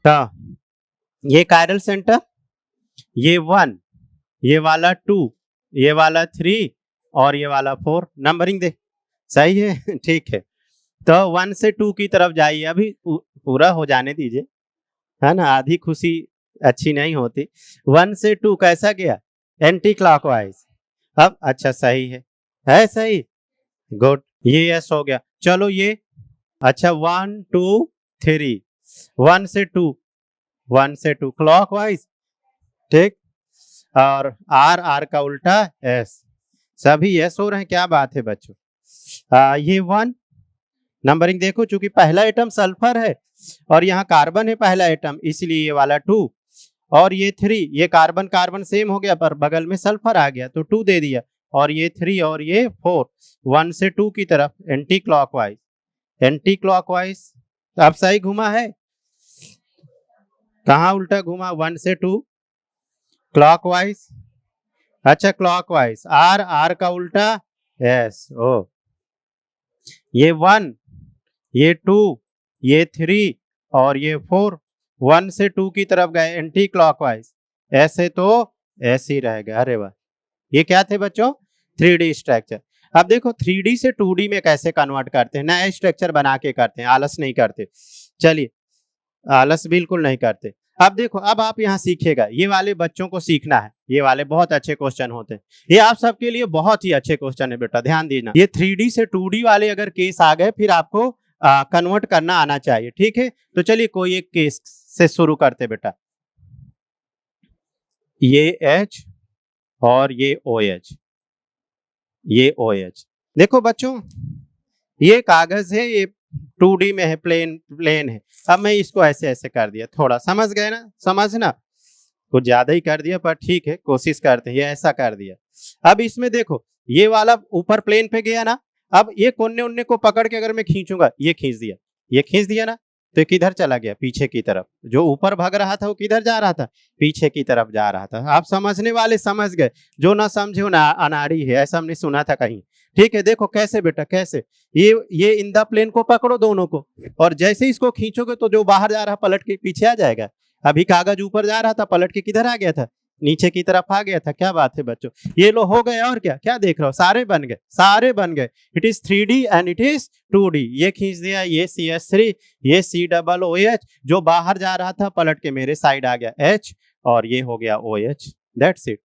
तो ये chiral centre, ये 1, ये वाला 2, ये वाला 3 और ये वाला 4। नंबरिंग देख, सही है ठीक है। तो 1 से 2 की तरफ जाइए, अभी पूरा हो जाने दीजिए, है ना, आधी खुशी अच्छी नहीं होती। 1 से 2 कैसा गया, एंटी क्लॉकवाइज। अब अच्छा सही है सही, गुड, ये यस हो गया। चलो ये अच्छा 1 2 3, 1 से 2, 1 से 2 क्लॉकवाइज, ठीक। और आर, आर का उल्टा एस, सभी यस हो रहे हैं, क्या बात है बच्चों। ये 1, नंबरिंग देखो, चूंकि पहला एटम सल्फर है और यहाँ कार्बन है पहला एटम, इसलिए ये वाला 2, और ये 3, ये कार्बन कार्बन सेम हो गया पर बगल में सल्फर आ गया तो 2 दे दिया, और ये 3 और ये 4, 1 से 2 की तरफ एंटी क्लॉकवाइज, एंटी क्लॉकवाइज। तो अब सही घुमा है, कहाँ उल्टा घुमा, 1 से 2 क्लॉकवाइज, अच्छा क्लॉकवाइज, आर, आर का उल्टा एस, ओ ये 1, ये 2, ये 3 और ये 4, 1 से 2 की तरफ गए एंटी क्लॉकवाइज, ऐसे तो ऐसे ही रहेगा। अरे वाह, ये क्या थे बच्चों, 3D स्ट्रक्चर। अब देखो 3D से 2D में कैसे कन्वर्ट करते हैं, नया स्ट्रक्चर बना के करते हैं, आलस नहीं करते। चलिए, आलस बिल्कुल नहीं करते। अब देखो, अब आप यहाँ सीखेगा, ये वाले बच्चों को सीखना है, ये वाले बहुत अच्छे क्वेश्चन होते हैं, ये आप सबके लिए बहुत ही अच्छे क्वेश्चन है बेटा, ध्यान देना। ये 3D से 2D वाले अगर केस आ गए फिर आपको कन्वर्ट करना आना चाहिए, ठीक है। तो चलिए कोई एक केस से शुरू करते बेटा। ये H और ये OH, ये OH। देखो बच्चों, ये कागज है, ये 2D में है, प्लेन है। अब मैं इसको ऐसे ऐसे कर दिया, थोड़ा समझ गए ना, समझना कुछ ज्यादा ही कर दिया पर ठीक है, कोशिश करते हैं। ये ऐसा कर दिया। अब इसमें देखो, ये वाला ऊपर प्लेन पे गया ना, अब ये कोने उन्ने को पकड़ के अगर मैं खींचूंगा, ये खींच दिया, ये खींच दिया ना, तो किधर चला गया, पीछे की तरफ। जो ऊपर भाग रहा था वो किधर जा रहा था, पीछे की तरफ जा रहा था। आप समझने वाले समझ गए, जो ना समझे वो ना अनाड़ी है, ऐसा हमने सुना था कहीं, ठीक है। देखो कैसे बेटा, कैसे, ये इन द प्लेन को पकड़ो दोनों को, और जैसे इसको खींचोगे तो जो बाहर जा रहा पलट के पीछे आ जाएगा। अभी कागज ऊपर जा रहा था, पलट के किधर आ गया था, नीचे की तरफ आ गया था। क्या बात है बच्चों, ये लो हो गया। और क्या क्या देख रहे हो, सारे बन गए, सारे बन गए। It is 3D and it is 2D। ये खींच दिया, ये CH3, ये COOH, जो बाहर जा रहा था पलट के मेरे साइड आ गया H, और ये हो गया OH। That's it.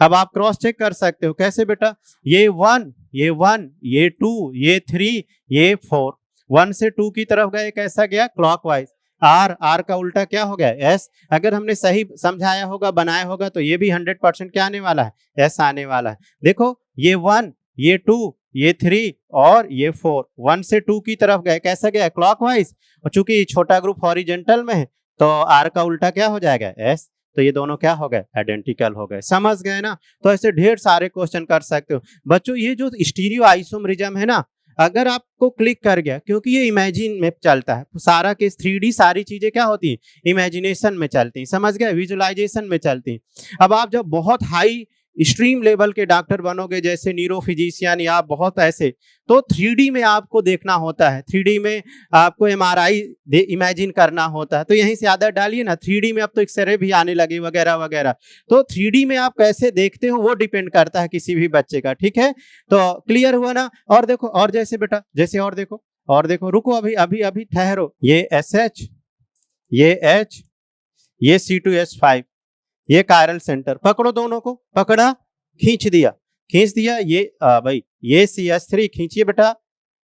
अब आप क्रॉस चेक कर सकते हो, कैसे बेटा, ये 1, ये 1, ये 2, ये 3, ये 4, 1 से 2 की तरफ गए, कैसा गया, क्लॉकवाइज। आर, आर का उल्टा क्या हो गया, एस। अगर हमने सही समझाया होगा, बनाया होगा, तो ये भी 100% क्या आने वाला है, एस आने वाला है। देखो ये 1, ये 2, ये 3 और ये 4, 1 से 2 की तरफ गए, कैसा गया, क्लॉकवाइज। और चूंकि छोटा ग्रुप हॉरिजेंटल में है तो आर का उल्टा क्या हो जाएगा, एस। तो ये दोनों क्या हो गए, आइडेंटिकल हो गए। समझ गए ना। तो ऐसे ढेर सारे क्वेश्चन कर सकते हो बच्चों। ये जो स्टीरियो आइसोमरिज्म है ना, अगर आपको क्लिक कर गया, क्योंकि ये इमेजिन में चलता है सारा के 3D, सारी चीजें क्या होती हैं, इमेजिनेशन में चलती हैं, समझ गए, विजुअलाइजेशन में चलती हैं। अब आप जब बहुत हाई स्ट्रीम लेवल के डॉक्टर बनोगे, जैसे न्यूरो फिजिशियन या बहुत ऐसे, तो 3D में आपको देखना होता है, 3D में आपको MRI इमेजिन करना होता है। तो यहीं से आदत डालिए ना, 3D में अब तो एक्सरे भी आने लगे वगैरह वगैरह। तो 3D में आप कैसे देखते हो वो डिपेंड करता है किसी भी बच्चे का, ठीक है। तो क्लियर हुआ ना। और देखो, और जैसे बेटा, जैसे और देखो, और देखो, रुको अभी अभी अभी ठहरो। ये SH, ये H, ये C2H5, ये कायरल सेंटर, पकड़ो दोनों को, पकड़ा, खींच दिया, खींच दिया। ये भाई ये CH3 खींचिए बेटा,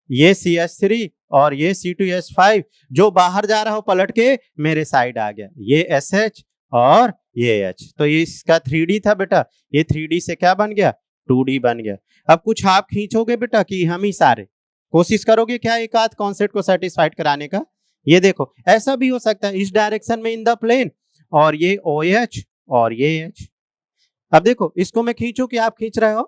ये CH3 और ये C2H5, जो बाहर जा रहा हो पलट के मेरे साइड आ गया, ये SH और ये H। तो ये इसका 3D था बेटा, ये 3D से क्या बन गया, 2D बन गया। अब कुछ आप खींचोगे बेटा कि हम ही सारे, कोशिश करोगे क्या एक आध कॉन्सेप्ट को सेटिस्फाइड कराने का। ये देखो, ऐसा भी हो सकता है, इस डायरेक्शन में इन द प्लेन, और ये OH और ये H। अब देखो, इसको मैं खींचू कि आप खींच रहे हो,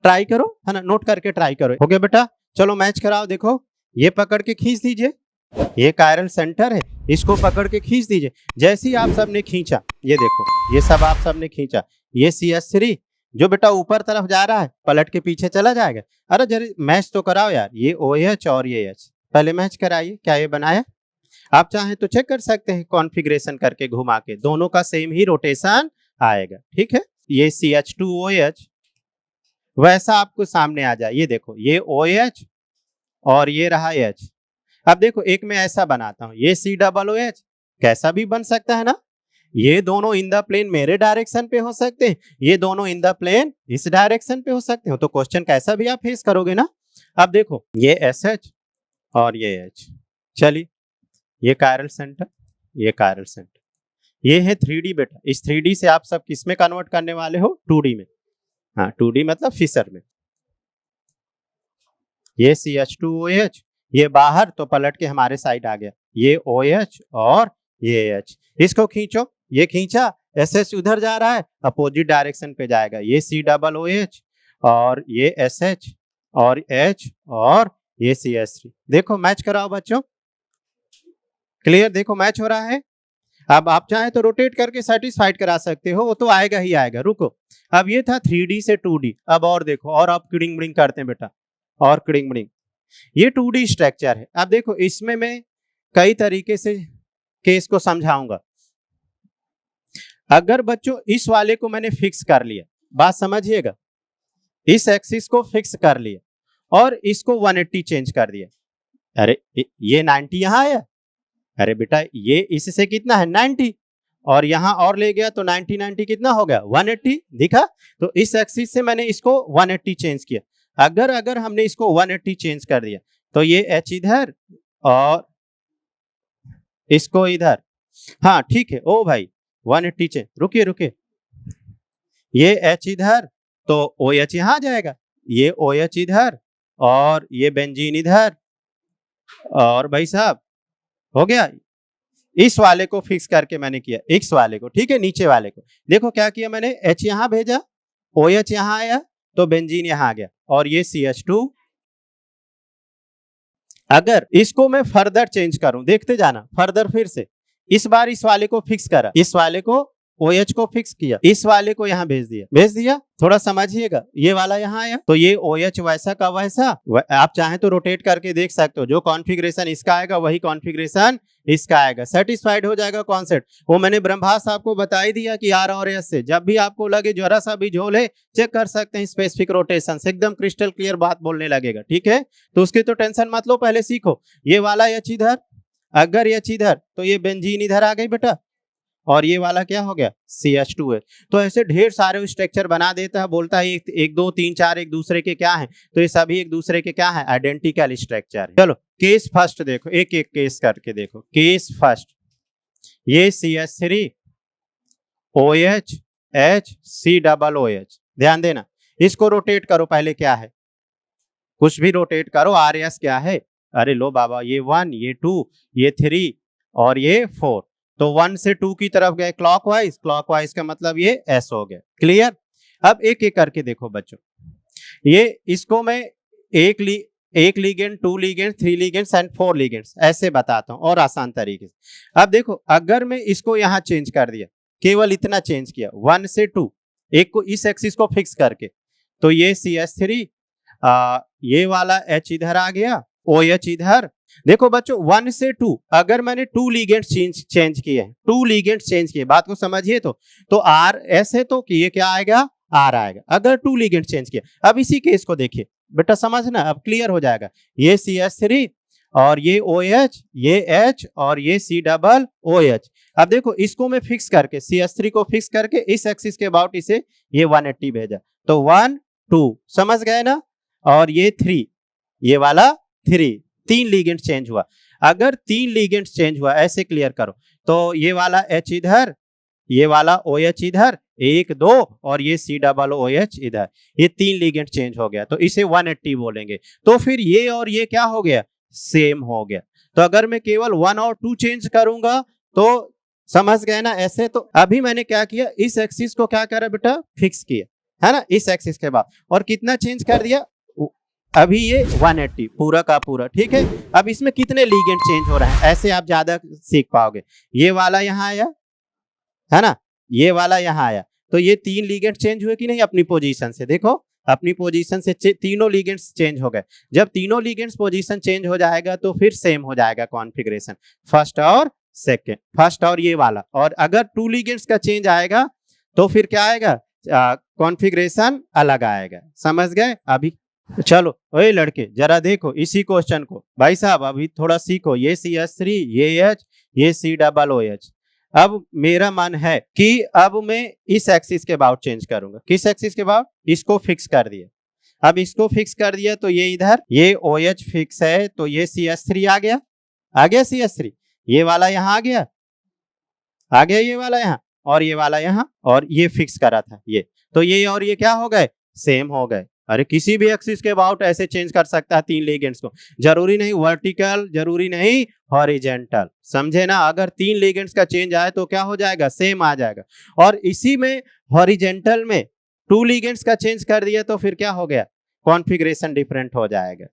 ट्राई करो, है ना, नोट करके ट्राई करो। हो गया बेटा, चलो मैच कराओ। देखो, ये पकड़ के खींच दीजिए, ये कायरल सेंटर है, इसको पकड़ के खींच दीजिए। जैसे ही आप सबने खींचा, ये देखो, ये सब आप सबने खींचा, ये CH3 जो बेटा ऊपर तरफ जा रहा है पलट के पीछे चला जाएगा। अरे जरा मैच तो कराओ यार, ये OH और ये H, पहले मैच कराइए। क्या ये बनाया, आप चाहें तो चेक कर सकते हैं कॉन्फ़िगरेशन करके घुमा के, दोनों का सेम ही रोटेशन आएगा। ठीक है, ये CH2OH वैसा आपको सामने आ जाए। ये देखो, ये OH और ये रहा H। अब देखो एक मैं ऐसा बनाता हूं, ये COOH कैसा भी बन सकता है ना। ये दोनों इन द प्लेन मेरे डायरेक्शन पे हो सकते हैं, ये दोनों इन द प्लेन इस डायरेक्शन पे हो सकते हो, तो क्वेश्चन कैसा भी आप फेस करोगे ना। अब देखो ये SH और ये H, चलिए ये कायरल सेंटर, ये कायरल सेंटर, ये है 3D बेटा। इस 3D से आप सब किस में कन्वर्ट करने वाले हो, 2D में। हाँ 2D मतलब फिशर में। ये CH2OH, ये बाहर तो पलट के हमारे साइड आ गया, ये OH और ये H। इसको खींचो, ये खींचा, SH उधर जा रहा है, अपोजिट डायरेक्शन पे जाएगा। ये COOH और ये SH और H और ये CH3। देखो मैच कराओ बच्चों, क्लियर, देखो मैच हो रहा है। अब आप चाहे तो रोटेट करके सेटिस्फाइड करा सकते हो, वो तो आएगा ही आएगा। रुको, अब ये था 3D से 2D, अब और देखो, और आप किडिंग बिडिंग करते हैं बेटा, और किडिंग बिडिंग। ये 2D स्ट्रक्चर है। अब देखो इसमें मैं कई तरीके से केस को समझाऊंगा। अगर बच्चों इस वाले को मैंने फिक्स कर लिया, बात समझिएगा, इस एक्सिस को फिक्स कर लिया और इसको 180 चेंज कर दिया। अरे ये 90 यहां आया, अरे बेटा ये इससे कितना है 90, और यहां और ले गया तो 90 90 कितना हो गया 180, दिखा। तो इस एक्सिस से मैंने इसको 180 चेंज किया। अगर हमने इसको 180 चेंज कर दिया तो ये H इधर और इसको इधर, हाँ ठीक है। ओ भाई 180 चेंज, रुकिए, ये H इधर तो OH यहां आ जाएगा, ये OH इधर और ये बेंजीन इधर, और भाई साहब हो गया। इस वाले को फिक्स करके मैंने किया, X वाले को, ठीक है, नीचे वाले को। देखो क्या किया मैंने, H यहां भेजा, OH यहां आया तो बेंजीन यहां आ गया, और ये CH2। अगर इसको मैं फर्दर चेंज करूं, देखते जाना, फर्दर फिर से इस बार इस वाले को फिक्स करा, इस वाले को OH को फिक्स किया, इस वाले को यहां भेज दिया, थोड़ा समझिएगा। ये वाला यहां आया तो ये OH वैसा का वैसा, आप चाहें तो रोटेट करके देख सकते हो, जो कॉन्फ़िगरेशन इसका आएगा वही कॉन्फ़िगरेशन इसका आएगा। सेटिस्फाइड हो जाएगा कॉन्सेप्ट। वो मैंने ब्रह्मास्त्र आपको बता ही दिया कि R और S से जब भी आपको लगे जरा सा भी झोल है, चेक कर सकते हैं स्पेसिफिक रोटेशन से, एकदम क्रिस्टल क्लियर बात बोलने लगेगा। ठीक है, तो उसकी तो टेंशन मत लो, पहले सीखो। ये वाला H इधर, अगर H इधर तो ये बेंजीन इधर आ गई बेटा, और ये वाला क्या हो गया CH2 है। तो ऐसे ढेर सारे स्ट्रक्चर बना देता है, बोलता है एक दो तीन चार एक दूसरे के क्या है, तो ये सभी एक दूसरे के क्या है, आइडेंटिकल स्ट्रक्चर। चलो केस फर्स्ट देखो, एक एक केस करके देखो। केस फर्स्ट, ये CH3 OH H COOH, ध्यान देना, इसको रोटेट करो, पहले क्या है, कुछ भी रोटेट करो, RS क्या है, अरे लो बाबा, ये 1, ये 2, ये 3 और ये 4, तो 1 से 2 की तरफ गए क्लॉकवाइज, क्लॉकवाइज का मतलब ये S हो गया। क्लियर। अब एक एक करके देखो बच्चों, ये इसको मैं एक ligand, 2 ligand, 3 ligands and 4 ligands ऐसे बताता हूं और आसान तरीके से। अब देखो अगर मैं इसको यहां चेंज कर दिया, केवल इतना चेंज किया 1 से 2, एक को इस एक्सिस को फिक्स करके, तो ये CH3, ये वाला H इधर आ गया, OH इधर। देखो बच्चों 1 से 2, अगर मैंने 2 लिगेंड्स चेंज किए हैं, 2 लिगेंड्स चेंज किए, बात को समझिए। तो R S है तो ये क्या आएगा, R आएगा, अगर 2 लिगेंड्स चेंज किए। अब इसी केस को देखिए बेटा, समझना, अब क्लियर हो जाएगा। ये CH3 और ये OH, ये H और ये COOH। अब देखो इसको मैं फिक्स करके, CH3 को फिक्स करके इस एक्सिस के अबाउट इसे ये 180 भेजा, तो 1 2, समझ गए ना, और ये 3, ये वाला 3 लिगेंड चेंज हुआ। अगर 3 लिगेंड चेंज हुआ, ऐसे क्लियर करो, तो ये वाला H इधर, ये वाला OH इधर, 1 2 और ये COOH इधर, ये 3 लिगेंड चेंज हो गया, तो इसे 180 बोलेंगे। तो फिर ये और ये क्या हो गया, सेम हो गया। तो अगर मैं केवल 1 और 2 चेंज करूंगा तो समझ गए ना ऐसे। तो अभी मैंने क्या किया, इस एक्सिस को क्या करा बेटा, फिक्स किया है ना, इस एक्सिस के बाद, और कितना चेंज कर दिया, अभी ये 180 पूरा का पूरा। ठीक है, अब इसमें कितने लिगेंड चेंज हो रहे हैं, ऐसे आप ज्यादा सीख पाओगे। ये वाला यहां आया है ना, ये वाला यहां आया, तो ये 3 लिगेंड चेंज हुए कि नहीं अपनी पोजीशन से, देखो अपनी पोजीशन से तीनों लिगेंड्स चेंज हो गए। जब तीनों लिगेंड्स पोजीशन चेंज हो जाएगा तो फिर सेम हो जाएगा कॉन्फ़िगरेशन, फर्स्ट और सेकंड, फर्स्ट और ये वाला। और अगर 2 लिगेंड्स का चेंज आएगा तो फिर क्या आएगा, कॉन्फ़िगरेशन अलग आएगा। समझ गए? अभी चलो ओए लड़के जरा देखो इसी क्वेश्चन को, भाई साहब अभी थोड़ा सीखो। ये CH3, ये H, ये COOH। अब मेरा मन है कि अब मैं इस एक्सिस के अबाउट चेंज करूंगा। किस एक्सिस के अबाउट? इसको फिक्स कर दिया। अब इसको फिक्स कर दिया तो ये इधर, ये OH फिक्स है तो ये CH3 आ गया CH3, ये वाला यहाँ आ गया ये वाला यहाँ, और ये वाला यहाँ, और ये फिक्स करा था ये, तो ये और ये क्या हो गए, सेम हो गए। अरे किसी भी एक्सिस के अबाउट ऐसे चेंज कर सकता है 3 लिगेंड्स को, जरूरी नहीं वर्टिकल, जरूरी नहीं हॉरिजेंटल, समझे ना? अगर 3 लिगेंड्स का चेंज आए तो क्या हो जाएगा, सेम आ जाएगा। और इसी में हॉरिजेंटल में 2 लिगेंड्स का चेंज कर दिया तो फिर क्या हो गया, कॉन्फ़िगरेशन डिफरेंट हो जाएगा।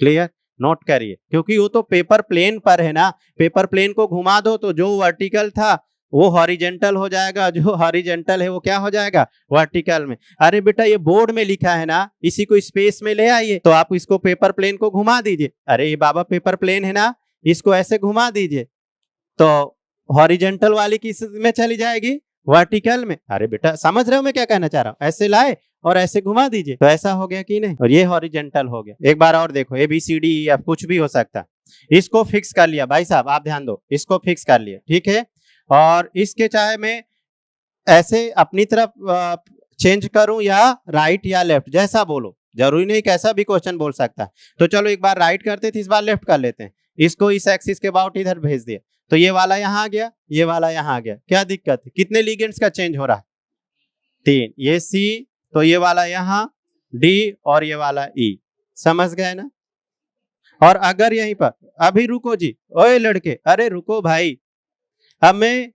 क्लियर? नोट करिए, क्योंकि वो तो पेपर प्लेन पर है ना, पेपर प्लेन को घुमा दो तो जो वर्टिकल था वो हॉरिजेंटल हो जाएगा, जो हॉरिजेंटल है वो क्या हो जाएगा, वर्टिकल में। अरे बेटा ये बोर्ड में लिखा है ना, इसी को स्पेस में ले आइए, तो आप इसको पेपर प्लेन को घुमा दीजिए। अरे ये बाबा पेपर प्लेन है ना, इसको ऐसे घुमा दीजिए तो हॉरिजेंटल वाली किस में चली जाएगी, वर्टिकल में। अरे बेटा समझ रहे हो मैं क्या कहना चाह रहा हूँ? ऐसे लाए और ऐसे घुमा दीजिए तो ऐसा हो गया कि नहीं, और ये हॉरिजेंटल हो गया। एक बार और देखो, ABCD कुछ भी हो सकता है। इसको फिक्स कर लिया भाई साहब, आप ध्यान दो, इसको फिक्स कर लिया, ठीक है। और इसके चाहे मैं ऐसे अपनी तरफ चेंज करूं या राइट या लेफ्ट, जैसा बोलो, जरूरी नहीं कैसा भी क्वेश्चन बोल सकता है। तो चलो एक बार राइट करते थे, इस बार लेफ्ट कर लेते हैं। इसको इस एक्सिस के अबाउट इधर भेज दिया तो ये वाला यहाँ आ गया, ये वाला यहाँ आ गया। क्या दिक्कत है? कितने लिगेंड्स का चेंज हो रहा है, 3। ये C तो ये वाला यहाँ D और ये वाला E, समझ गए ना? और अगर यहीं पर अभी रुको जी, ओए लड़के, अरे रुको भाई, अब मैं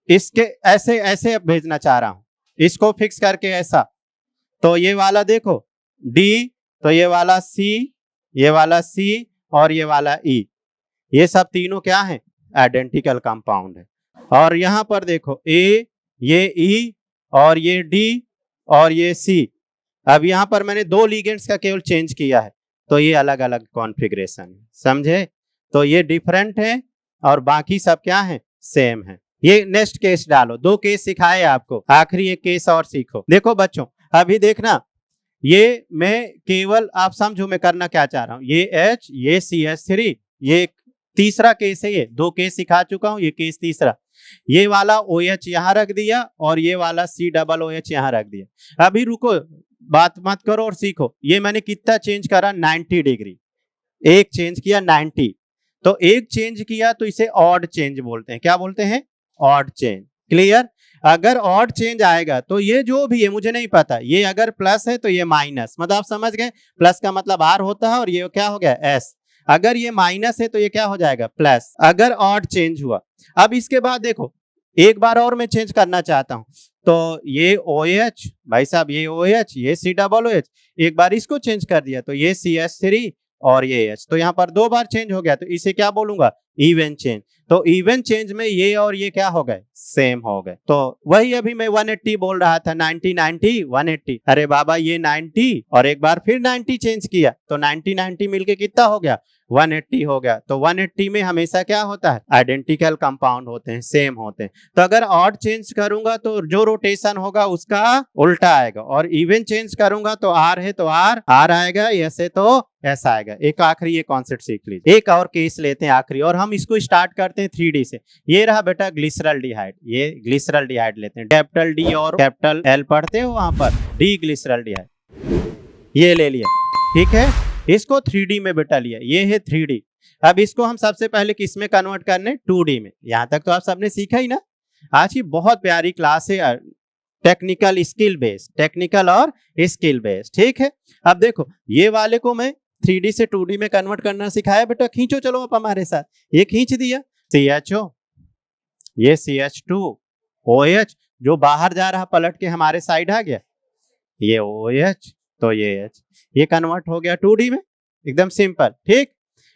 इसके ऐसे ऐसे अब भेजना चाह रहा हूं, इसको फिक्स करके ऐसा, तो ये वाला देखो D, तो ये वाला C, ये वाला C और ये वाला E, ये सब तीनों क्या है, आइडेंटिकल कंपाउंड है। और यहां पर देखो A, ये E और ये D और ये C। अब यहां पर मैंने 2 लिगेंड्स का केवल चेंज किया है तो ये अलग अलग कॉन्फ़िगरेशन है, समझे? तो ये डिफरेंट है और बाकी सब क्या है, सेम है। ये नेक्स्ट केस डालो, 2 केस सिखाए आपको, आखिरी एक केस और सीखो। देखो बच्चों अभी देखना, ये मैं केवल आप समझो मैं करना क्या चाह रहा हूं। ये H, ये CH3, ये तीसरा केस है, ये 2 केस सिखा चुका हूं, ये केस तीसरा। ये वाला OH यहां रख दिया और ये वाला COOH यहां रख दिया। अभी रुको, बात मत करो और सीखो। ये मैंने कितना चेंज करा, 90 डिग्री, एक चेंज किया 90, तो एक चेंज किया तो इसे ऑड चेंज बोलते हैं। क्या बोलते हैं? Odd change. क्लियर? अगर ऑड चेंज आएगा तो ये जो भी है मुझे नहीं पता, ये अगर प्लस है तो ये माइनस, मतलब आप समझ गए, प्लस का मतलब R होता है और ये क्या हो गया, S। अगर ये माइनस है तो ये क्या हो जाएगा, प्लस, अगर ऑड चेंज हुआ। अब इसके बाद देखो एक बार और मैं चेंज करना चाहता हूं, तो ये OH भाई साहब, ये OH, ये COOH, एक बार इसको चेंज कर दिया तो ये CH3 और ये H, तो यहाँ पर 2 बार चेंज हो गया, तो इसे क्या बोलूंगा, इवन चेंज। तो इवन चेंज में ये और ये क्या हो गए, सेम हो गए। तो वही अभी मैं 180 बोल रहा था, 90 90 180। अरे बाबा ये 90 और एक बार फिर 90 चेंज किया तो 90 90 मिलके कितना हो गया, 180 हो गया। तो 180 में हमेशा क्या होता है, आइडेंटिकल कंपाउंड होते हैं, सेम होते हैं। तो अगर ऑड चेंज करूंगा तो जो रोटेशन होगा उसका उल्टा आएगा, और इवन चेंज करूंगा तो R है तो R आएगा, ऐसे तो ऐसा आएगा। एक आखिरी ये कॉन्सेप्ट सीख लीजिए। एक और केस लेते हैं आखिरी, और हम इसको स्टार्ट करते हैं 3D से। ये रहा बेटा ग्लिसरॉल्डिहाइड, ये ग्लिसरॉल्डिहाइड लेते हैं, कैपिटल D और कैपिटल L पढ़ते हो वहां पर, D ग्लिसरॉल्डिहाइड, ये ले लिया, ठीक है। इसको 3D में बेटा लिया, ये है 3D। अब इसको हम सबसे पहले किस में कन्वर्ट करने, 2D में। यहां तक तो आप सबने सीखा ही ना। आज की बहुत प्यारी क्लास है, टेक्निकल स्किल बेस्ड, टेक्निकल और स्किल बेस्ड, ठीक है। अब देखो ये वाले को मैं 3D से 2D में कन्वर्ट करना सिखाया बेटा, खींचो चलो आप हमारे साथ। ये खींच दिया CHO, ये CH2OH जो बाहर जा रहा पलट के हमारे साइड आ गया, ये OH तो ये H, ये कन्वर्ट हो गया 2D में, एकदम सिंपल, ठीक।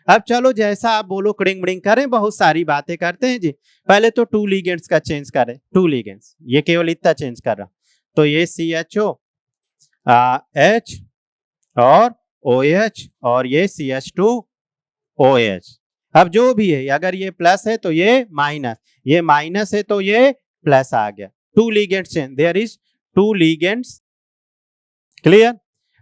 अब चलो जैसा आप बोलो, क्रिंग ब्रिंग करें, बहुत सारी बातें करते हैं जी। पहले तो 2 लिगेंड्स का चेंज करें, 2 लिगेंड्स, ये केवल इतना चेंज कर रहा, तो ये CHO H और OH और ये CH2OH। अब जो भी है, अगर ये प्लस है तो ये माइनस है तो ये प्लस आ गया। Two legends change, there is two legends. Clear.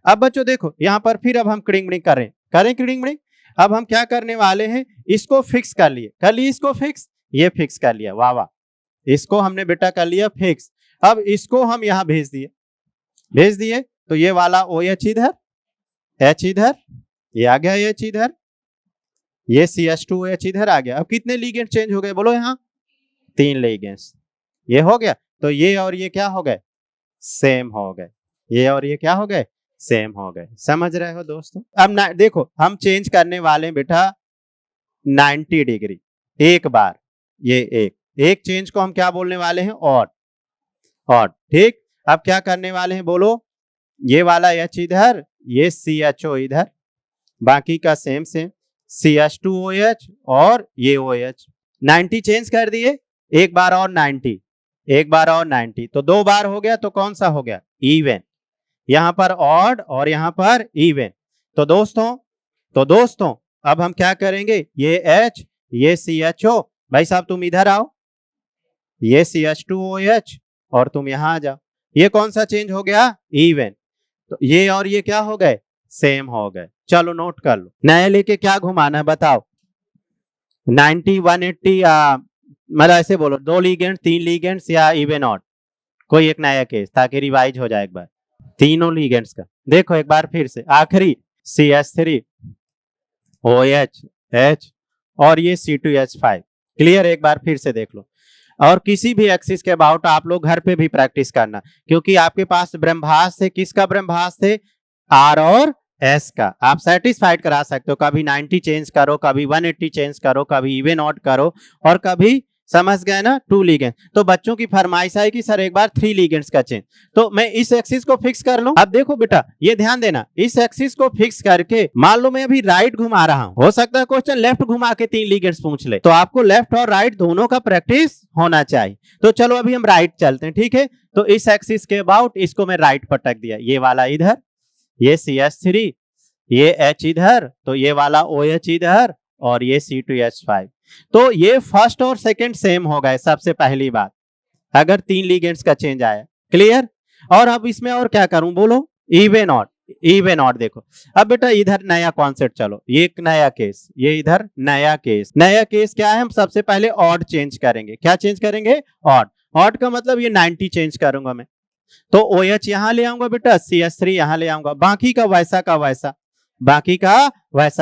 अब बच्चों देखो यहां पर फिर अब हम क्रिंगमिंग करें क्रिंगमिंग। अब हम क्या करने वाले हैं, इसको फिक्स कर लिए इसको फिक्स, ये फिक्स कर लिया, वाह वाह, इसको हमने बेटा कर लिया फिक्स। अब इसको हम यहां भेज दिए तो ये वाला OH इधर, H इधर, ये आ गया H इधर, ये CH2OH इधर आ गया। अब कितने लिगेंड चेंज हो गए बोलो, यहाँ 3 लिगेंड्स। ये हो गया तो ये और ये क्या हो गए, सेम हो गए। ये और ये क्या हो गए, सेम हो गए। समझ रहे हो दोस्तों। अब देखो हम चेंज करने वाले हैं बेटा 90 डिग्री एक बार। ये एक चेंज को हम क्या बोलने वाले हैं, ऑड। ठीक। अब क्या करने वाले हैं बोलो, ये वाला H इधर, ये CHO इधर, बाकी का सेम CH2OH और ये OH। 90 चेंज कर दिए, एक बार और 90, तो 2 बार हो गया तो कौन सा हो गया, इवन। यहां पर ऑड और यहां पर इवन। तो दोस्तों अब हम क्या करेंगे, ये H, ये CHO, भाई साहब तुम इधर आओ, ये CH2OH और तुम यहां आ जाओ। ये कौन सा चेंज हो गया, इवन। तो ये और ये क्या हो गए, सेम हो गए। चलो नोट कर लो, नया लेके क्या घुमाना है बताओ। 90, 180 मतलब ऐसे बोलो, 2 लिगेंड्स, 3 लिगेंड्स या इवन ऑड, कोई एक नया केस ताकि रिवाइज हो जाए एक बार तीनों लिगेंड्स का। देखो एक बार फिर से, आखिरी CH3 OH H और ये C2H5। क्लियर। एक बार फिर से देख लो। और किसी भी एक्सिस के अबाउट आप लोग घर पे भी प्रैक्टिस करना, क्योंकि आपके पास ब्रह्मभास थे, किसका ब्रह्मभास थे, R और S का। आप सेटिस्फाइड करा सकते हो, कभी 90 चेंज करो, कभी 180 चेंज करो, कभी इवन ऑड करो, और कभी, समझ गए ना, 2 लिगेंड। तो बच्चों की फरमाइश है कि सर एक बार 3 लिगेंड्स का चेंज, तो मैं इस एक्सिस को फिक्स कर लूं। अब देखो बेटा ये ध्यान देना, इस एक्सिस को फिक्स करके मान लो मैं अभी राइट घुमा रहा हूं, हो सकता है क्वेश्चन लेफ्ट घुमा के 3 लिगेंड्स पूछ ले, तो आपको लेफ्ट और राइट दोनों का प्रैक्टिस होना चाहिए। तो चलो अभी हम राइट चलते हैं, ठीक है। तो इस एक्सिस के अबाउट इसको मैं राइट पटक दिया, ये वाला इधर, ये CH3, ये H इधर, तो ये वाला OH इधर और ये C2H5। तो ये फर्स्ट और सेकंड सेम हो गए, सबसे पहली बात, अगर 3 लिगेंड्स का चेंज आया। क्लियर। और अब इसमें और क्या करूं बोलो, इवन ऑड। देखो अब बेटा इधर नया कॉन्सेप्ट, चलो ये एक नया केस, ये इधर नया केस क्या है, हम सबसे पहले ऑड चेंज करेंगे। क्या चेंज करेंगे, ऑड का मतलब ये 90 चेंज करूंगा मैं, तो OH यहां ले आऊंगा बेटा, CH3 यहां ले आऊंगा, बाकी का वैसा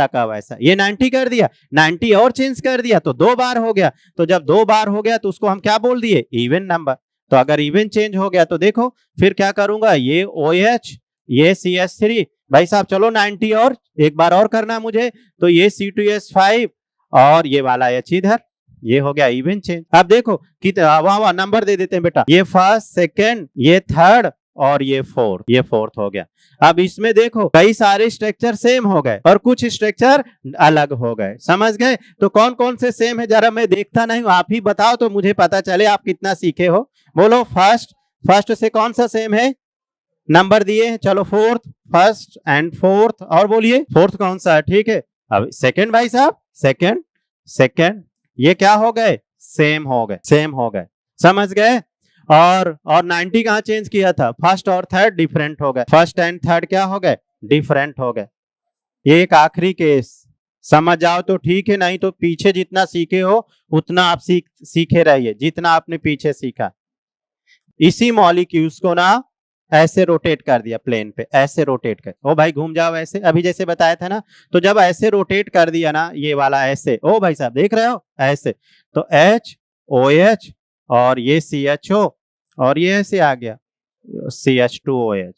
का वैसा। ये 90 कर दिया, 90 और चेंज कर दिया तो 2 बार हो गया। तो जब 2 बार हो गया तो उसको हम क्या बोल दिए, इवन नंबर। तो अगर इवन चेंज हो गया तो देखो फिर क्या करूंगा, ये OH, ये CH3, भाई साहब चलो 90 और एक बार और करना मुझे, तो ये C2H5 और ये वाला H इधर, ये हो गया इवन चेंज। अब देखो कितना वाह नंबर दे देते हैं बेटा, ये फर्स्ट, सेकेंड, ये थर्ड और ये फोर्थ हो गया। अब इसमें देखो कई सारे स्ट्रक्चर सेम हो गए और कुछ स्ट्रक्चर अलग हो गए। समझ गए। तो कौन कौन से सेम है जरा मैं देखता नहीं हूं, आप ही बताओ तो मुझे पता चले आप कितना सीखे हो। बोलो फर्स्ट से कौन सा सेम है, नंबर दिए हैं, चलो फोर्थ, फर्स्ट एंड फोर्थ, और बोलिए फोर्थ कौन सा है। ठीक है। अब सेकेंड भाई साहब, सेकेंड ये क्या हो गए, सेम हो गए। समझ गए। और 90 कहां चेंज किया था, फर्स्ट और थर्ड डिफरेंट हो गए, फर्स्ट एंड थर्ड क्या हो गए, डिफरेंट हो गए। ये एक आखिरी केस, समझ जाओ तो ठीक है, नहीं तो पीछे जितना सीखे हो उतना आप सीखे रहिए, जितना आपने पीछे सीखा। इसी मॉलिक्यूल्स को ना ऐसे रोटेट कर दिया प्लेन पे, ऐसे रोटेट कर, ओ भाई घूम जाओ ऐसे, अभी जैसे बताया था ना। तो जब ऐसे रोटेट कर दिया ना, ये वाला ऐसे, ओ भाई साहब देख रहे हो ऐसे, तो H OH और ये CHO और ये ऐसे आ गया CH2OH।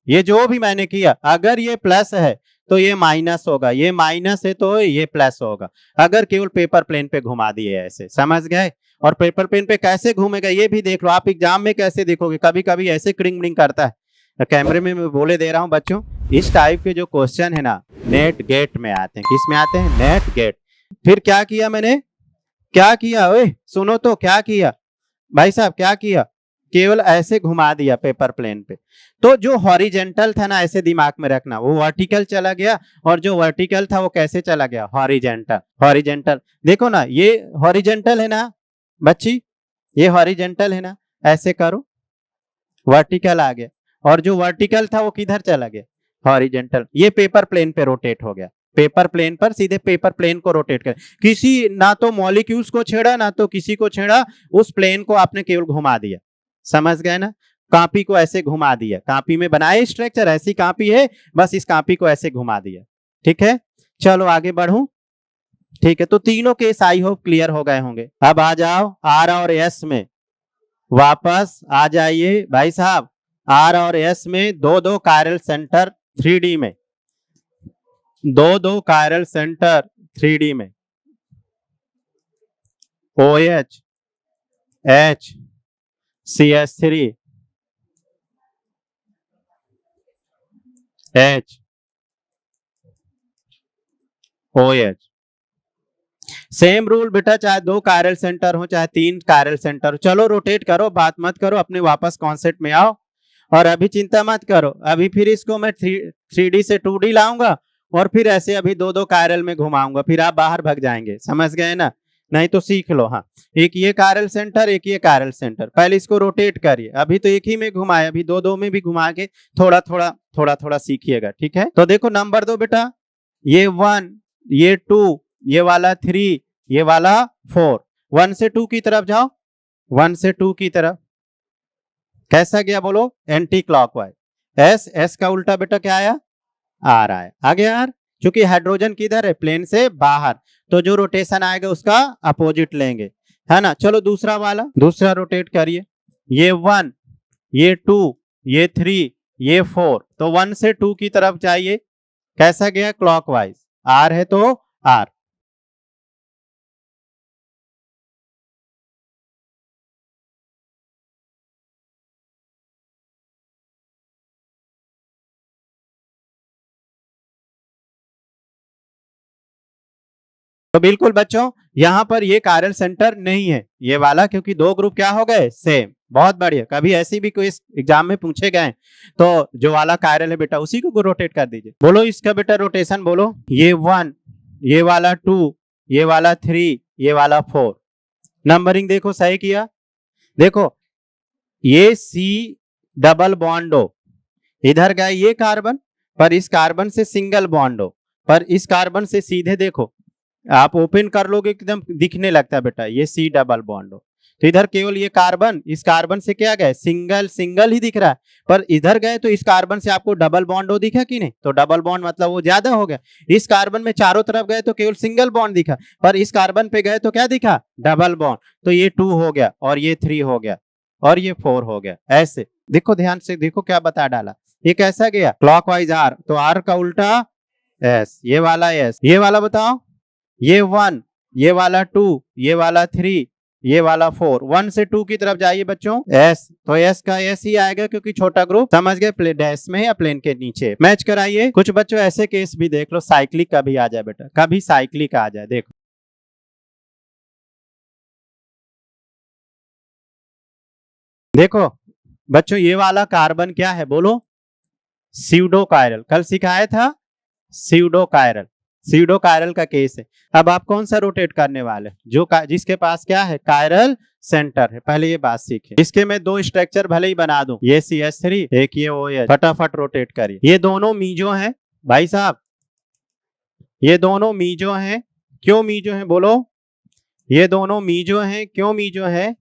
ये जो भी मैंने किया, अगर ये प्लस है तो ये माइनस होगा, ये माइनस है तो ये प्लस होगा, अगर केवल पेपर प्लेन पे घुमा दिए ऐसे। समझ गए। और पेपर प्लेन पे कैसे घूमेगा ये भी देख लो, आप एग्जाम में कैसे देखोगे, कभी कभी ऐसे क्रिंग करता है। कैमरे में मैं बोले दे रहा हूं बच्चों, इस टाइप के जो क्वेश्चन है ना नेट गेट में आते हैं। किस में आते हैं, नेट गेट। फिर क्या किया मैंने, क्या किया, ओए सुनो तो क्या किया भाई साहब, क्या किया, केवल ऐसे घुमा दिया पेपर प्लेन पे, तो जो हॉरिजेंटल था ना, ऐसे दिमाग में रखना, वो वर्टिकल चला गया, और जो वर्टिकल था वो कैसे चला गया, हॉरिजेंटल। हॉरिजेंटल देखो ना, ये हॉरिजेंटल है ना बच्ची, ये हॉरिजेंटल है ना, ऐसे करो, वर्टिकल आ गया, और जो वर्टिकल था वो किधर चला गया, हॉरिजेंटल। ये पेपर प्लेन पे रोटेट हो गया, पेपर प्लेन पर सीधे पेपर प्लेन को रोटेट कर, किसी ना तो मॉलिक्यूल्स को छेड़ा ना तो किसी को छेड़ा, उस प्लेन को आपने केवल घुमा दिया। समझ गए ना, कॉपी को ऐसे घुमा दिया, कॉपी में बनाए स्ट्रक्चर, ऐसी कॉपी है, बस इस कॉपी को ऐसे घुमा दिया। ठीक है, चलो आगे बढ़ूं। ठीक है, तो तीनों केस आई होप क्लियर हो गए होंगे। अब आ जाओ आर और एस में, वापस आ जाइए भाई साहब। आर और एस में दो दो कायरल सेंटर 3D में, दो दो कायरल सेंटर 3D में, OH H CH3 H OH। Same rule बेटा, चाहे दो कायरल सेंटर हो चाहे तीन कायरल सेंटर हो। चलो रोटेट करो, बात मत करो, अपने वापस कॉन्सेप्ट में आओ, और अभी चिंता मत करो, अभी फिर इसको मैं 3D से 2D लाऊंगा, और फिर ऐसे अभी दो दो कायरल में घुमाऊंगा, फिर आप बाहर भाग जाएंगे। समझ गए ना, नहीं तो सीख लो। हाँ, एक ये कायरल सेंटर, एक ये कायरल सेंटर, पहले इसको रोटेट करिए, अभी तो एक ही में घुमाए, अभी दो दो में भी घुमा के थोड़ा थोड़ा थोड़ा थोड़ा सीखिएगा। ठीक है, तो देखो नंबर दो बेटा, ये 1, ये 2, ये वाला 3, ये वाला 4। 1 से 2 की तरफ जाओ, 1 से 2 की तरफ, कैसा गया बोलो, एंटी क्लॉकवाइज। एस का उल्टा बेटा क्या आया, आर आया, आ गया यार, क्योंकि हाइड्रोजन किधर है, प्लेन से बाहर, तो जो रोटेशन आएगा उसका अपोजिट लेंगे, है ना। चलो दूसरा वाला, दूसरा रोटेट करिए, ये 1, ये 2, ये 3, ये 4, तो 1 से 2 की तरफ जाइए, कैसा गया, क्लॉकवाइज, आर है तो आर। तो बिल्कुल बच्चों, यहां पर ये कायरल सेंटर नहीं है ये वाला, क्योंकि दो ग्रुप क्या हो गए, सेम। बहुत बढ़िया, कभी ऐसी भी कोई एग्जाम में पूछे गए तो जो वाला कायरल है बेटा उसी को रोटेट कर दीजिए। बोलो इसका बेटा रोटेशन बोलो, ये 1, ये वाला 2, ये वाला 3, ये वाला 4। नंबरिंग देखो सही किया, देखो ये C डबल बॉन्ड हो, इधर गए ये कार्बन, पर इस कार्बन से सिंगल बॉन्ड हो, पर इस कार्बन से सीधे देखो, आप ओपन कर लोगे एकदम दिखने लगता है बेटा, ये C डबल बॉन्ड हो, तो इधर केवल ये कार्बन, इस कार्बन से क्या गए, सिंगल सिंगल ही दिख रहा है, पर इधर गए तो इस कार्बन से आपको डबल बॉन्ड हो दिखा कि नहीं, तो डबल बॉन्ड मतलब वो ज्यादा हो गया। इस कार्बन में चारों तरफ गए तो केवल सिंगल बॉन्ड दिखा, पर इस कार्बन पे गए तो क्या दिखा, डबल बॉन्ड, तो ये 2 हो गया, और ये 3 हो गया, और ये 4 हो गया। ऐसे देखो, ध्यान से देखो क्या बता डाला, ये कैसा गया, क्लॉकवाइज आर, तो आर का उल्टा एस, ये वाला एस, ये वाला बताओ, ये 1, ये वाला 2, ये वाला 3, ये वाला 4। 1 से 2 की तरफ जाइए बच्चों, एस, तो एस का एस ही आएगा क्योंकि छोटा ग्रुप। समझ गए, प्लेन डैश में या प्लेन के नीचे मैच कराइए। कुछ बच्चों ऐसे केस भी देख लो, साइक्लिक का भी आ जाए बेटा, कभी साइक्लिक आ जाए, देखो देखो बच्चों, ये वाला कार्बन क्या है बोलो, स्यूडो कायरल, कल सिखाया था स्यूडो कायरल, स्यूडो कायरल का केस है। अब आप कौन सा रोटेट करने वाले, जो जिसके पास क्या है, कायरल सेंटर है, पहले ये बात सीखे। इसके मैं दो स्ट्रक्चर भले ही बना दूं, ये CH3, एक ये OH, फटाफट रोटेट करिए। ये दोनों मीजो हैं भाई साहब, ये दोनों मीजो हैं, क्यों मीजो हैं बोलो, ये दोनों मीजो हैं, क्यों मीजो है,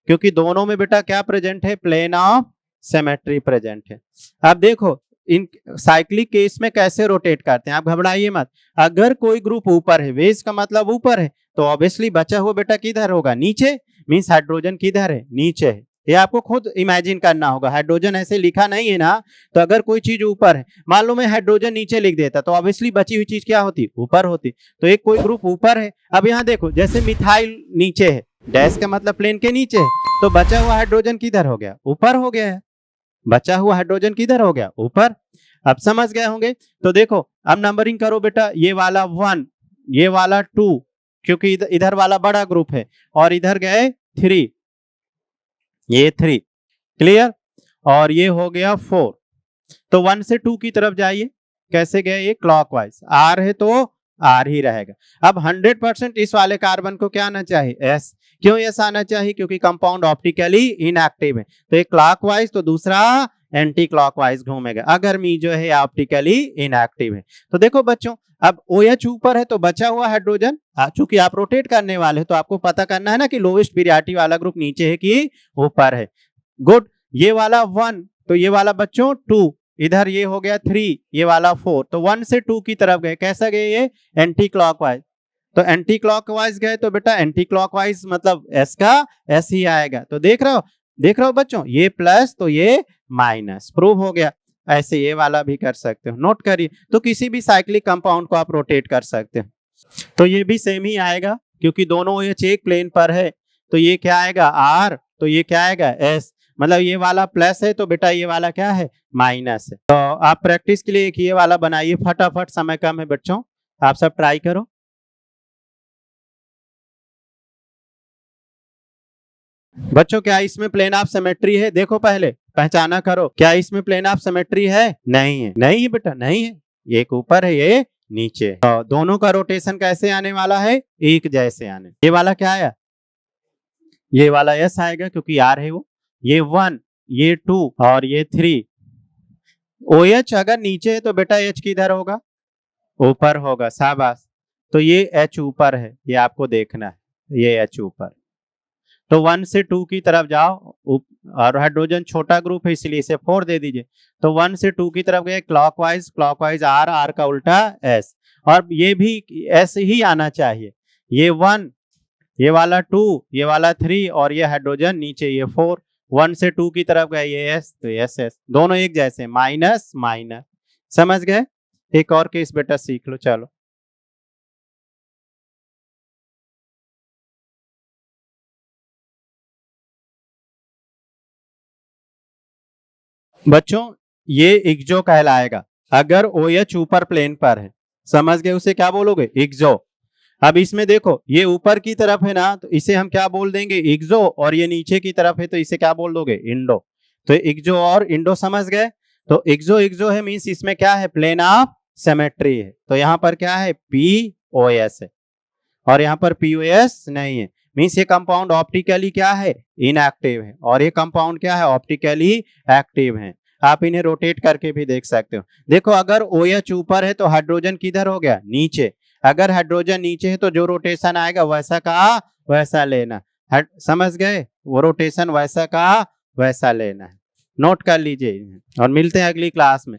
क्योंकि दोनों में बेटा क्या प्रेजेंट है, प्लेन ऑफ सिमेट्री प्रेजेंट है। अब देखो इन साइक्लिक केस में कैसे रोटेट करते हैं, आप घबराइए मत। अगर कोई ग्रुप ऊपर है, वेज का मतलब ऊपर है, तो ऑब्वियसली बचा हुआ बेटा किधर होगा, नीचे, मींस हाइड्रोजन किधर है, नीचे है। ये आपको खुद इमेजिन करना होगा, हाइड्रोजन ऐसे लिखा नहीं है ना, तो अगर कोई चीज ऊपर है, मान लो मैं हाइड्रोजन नीचे लिख देता, तो ऑब्वियसली बची हुई चीज क्या होती, ऊपर होती। तो एक कोई ग्रुप ऊपर है, अब यहाँ देखो जैसे मिथाइल नीचे है, डैश का मतलब प्लेन के नीचे है, तो बचा हुआ हाइड्रोजन किधर हो गया, ऊपर हो गया है, बचा हुआ हाइड्रोजन किधर हो गया, ऊपर। अब समझ गए होंगे, तो देखो अब नंबरिंग करो बेटा, ये वाला 1, ये वाला 2, क्योंकि इधर वाला बड़ा ग्रुप है, और इधर गए 3, ये 3, क्लियर। और ये हो गया 4। तो 1 से 2 की तरफ जाइए, कैसे गए, ये क्लॉकवाइज, R है तो R ही रहेगा। अब 100% इस वाले कार्बन को क्या आना चाहिए, S। क्यों S आना चाहिए, क्योंकि कंपाउंड ऑप्टिकली इनएक्टिव है, तो एक क्लॉकवाइज तो दूसरा एंटी क्लॉकवाइज घूमेगा, अगर मी जो है ऑप्टिकली इनएक्टिव है। तो देखो बच्चों, अब OH ऊपर है तो बचा हुआ हाइड्रोजन, चूंकि आप रोटेट करने वाले हो तो आपको पता करना है ना कि लोवेस्ट पीरियडिटी वाला ग्रुप नीचे है कि ऊपर है। गुड, ये वाला 1, तो ये वाला बच्चों 2, इधर ये हो गया 3, ये वाला 4, तो 1 से 2 की तरफ गए, कैसा गए, ये एंटी क्लॉकवाइज। तो एंटी क्लॉकवाइज गए तो बेटा एंटी क्लॉकवाइज मतलब S का S ही आएगा। तो देख रहे हो बच्चों, ये प्लस तो ये माइनस, प्रूव हो गया। ऐसे ये वाला भी कर सकते हो, नोट करिए। तो किसी भी साइक्लिक कंपाउंड को आप रोटेट कर सकते हो। तो ये भी सेम ही आएगा, क्योंकि दोनों OH एक प्लेन पर है, तो ये क्या आएगा R, तो ये क्या आएगा S, मतलब ये वाला प्लस है तो बेटा ये वाला क्या है, माइनस है। तो आप प्रैक्टिस के लिए एक ये वाला बनाइए फटाफट, समय कम है बच्चों, आप सब ट्राई करो। बच्चों क्या इसमें प्लेन ऑफ सिमेट्री है, देखो पहले पहचाना करो, क्या इसमें प्लेन ऑफ सिमेट्री है, नहीं है, नहीं है बेटा, नहीं है, एक ऊपर है ये नीचे। तो दोनों का रोटेशन कैसे आने वाला है, एक जैसे आने। ये वाला क्या आया, ये वाला S आएगा क्योंकि R है वो, ये 1, ये 2 और ये 3। OH अगर नीचे है तो बेटा H किधर होगा, ऊपर होगा, शाबाश। तो ये H ऊपर है, ये आपको देखना है, ये H ऊपर। तो 1 से 2 की तरफ जाओ, और हाइड्रोजन छोटा ग्रुप है इसलिए इसे 4 दे दीजिए। तो 1 से 2 की तरफ गए क्लॉकवाइज, क्लॉकवाइज R, R का उल्टा S, और ये भी S ही आना चाहिए। ये 1, ये वाला 2, ये वाला 3 और ये हाइड्रोजन नीचे ये 4। 1 से 2 की तरफ गए ये S, तो S S, दोनों एक जैसे, माइनस माइनस। समझ गए। एक और केस बेटा सीख लो, चलो बच्चों, ये इक्जो कहलाएगा अगर OH ऊपर प्लेन पर है। समझ गए, उसे क्या बोलोगे, इक्जो। अब इसमें देखो ये ऊपर की तरफ है ना, तो इसे हम क्या बोल देंगे, इक्जो, और ये नीचे की तरफ है तो इसे क्या बोल दोगे, इंडो। तो इक्जो और इंडो, समझ गए। तो इक्जो इक्जो है मींस इसमें क्या है, प्लेन ऑफ सिमेट्री है। तो यहाँ पर क्या है, POS है, और यहाँ पर POS नहीं है, मींस ये कंपाउंड ऑप्टिकली क्या है, इनएक्टिव है, और ये कंपाउंड क्या है, ऑप्टिकली एक्टिव है। आप इन्हें रोटेट करके भी देख सकते हो। देखो अगर OH ऊपर है तो हाइड्रोजन किधर हो गया, नीचे। अगर हाइड्रोजन नीचे है तो जो रोटेशन आएगा वैसा का वैसा लेना। समझ गए, वो रोटेशन वैसा का वैसा लेना है। नोट कर लीजिए और मिलते हैं अगली क्लास में।